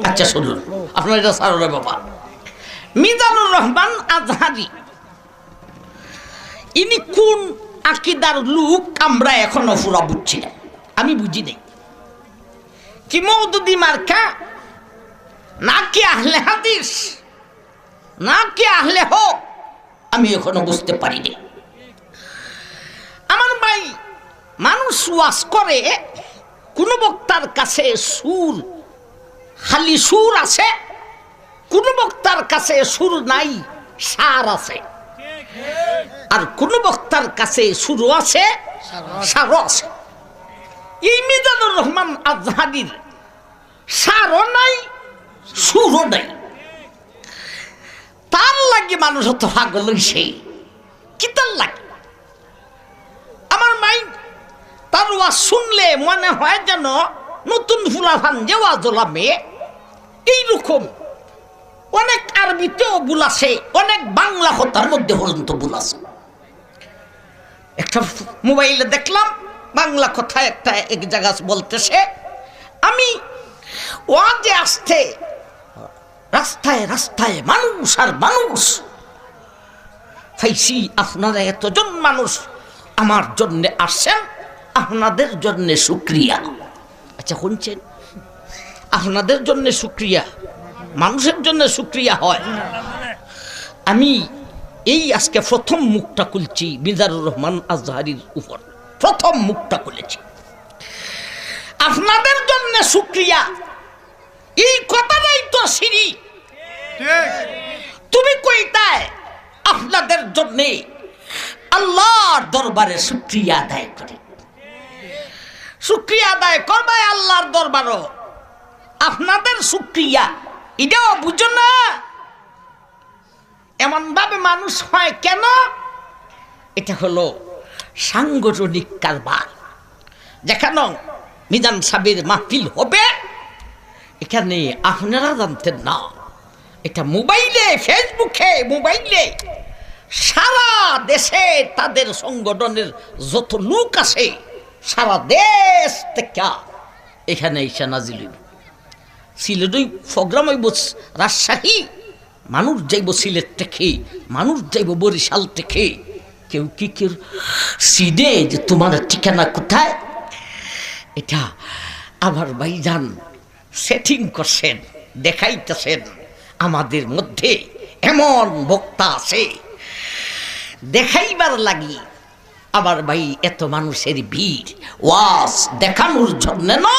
আচ্ছা শুনুন, আপনার এটা সারোরে বাবা। মিজানুর রহমান আজহারি ইনি কোন আকিদার লোক আমরা এখনো পুরা বুঝছি না, আমি বুঝি নাই। কি মওদুদি মার্কা, নাকি আহলে হাদিস, নাকি আহলে হক, আমি এখনো বুঝতে পারিনি। আমার ভাই, মানুষ ওয়াজ করে, কোন বক্তার কাছে সুর, খালি সুর আছে, কোন বক্তার কাছে সুর নাই, সার আছে। আর কোন বক্তার কাছে সুরও আছে, সারও আছে। এই মিজানুর রহমান আজহারির সারও নাই, সুরও নাই। তার লাগে মানুষ হতো পাগল হইছে, কি তার লাগে? আমার মাই তার ওয়াজ শুনলে মনে হয় যেন নতুন ফুলাফান যে ওয়াজ ওলামে এইরকম অনেক আরবিতেও বুলাছে, অনেক বাংলা কথার মধ্যে পর্যন্ত বুলাছে। একটা মোবাইলে দেখলাম বাংলা কথা একটা এক জায়গা বলতেছে, আমি ওয়াজে আসতে রাস্তায় রাস্তায় মানুষ আর মানুষ ফাইসি, আপনারা এতজন মানুষ আমার জন্য আসছেন, আপনাদের জন্য শুকরিয়া। আচ্ছা শুনছেন, আপনাদের জন্য শুকরিয়া, মানুষের জন্য শুকরিয়া হয়। আমি এই আজকে প্রথম মুখটা খুলছি মিজানুর রহমান আজহারির উপর, প্রথম মুখটা খুলেছি। আপনাদের জন্য শুকরিয়া, এই কথাটাই তো সিঁড়ি। তুমি কইতায় আপনাদের জন্য আল্লাহর দরবারে শুকরিয়া আদায় করে, শুকরিয়া আদায় করবে আল্লাহর দরবারও। আপনাদের শুকরিয়া এটাও বুঝো না, এমন ভাবে মানুষ হয় কেন? এটা হলো সাংগঠনিক কারবার। যেখানে মিজান সাহেবের মাহফিল হবে, এখানে আপনারা জানতেন না, এটা মোবাইলে, ফেসবুকে, মোবাইলে সারা দেশে তাদের সংগঠনের যত লোক আছে, সারা দেশ থেকে এখানে এসে নাজিল হইব। সিলেটই প্রোগ্রাম হইব, রাজশাহী মানুষ যাইব, সিলেট থেকে মানুষ যাইব, বরিশাল থেকে। কেউ কি কেউ সিডে যে তোমার ঠিকানা কোথায়, এটা আমার ভাইজান সেটিং করছেন, দেখাইতেছেন। আমাদের মধ্যে এমন বক্তা আছে দেখাইবার লাগি। আমার ভাই, এত মানুষের ভিড় ওয়াজ দেখানোর জন্য না,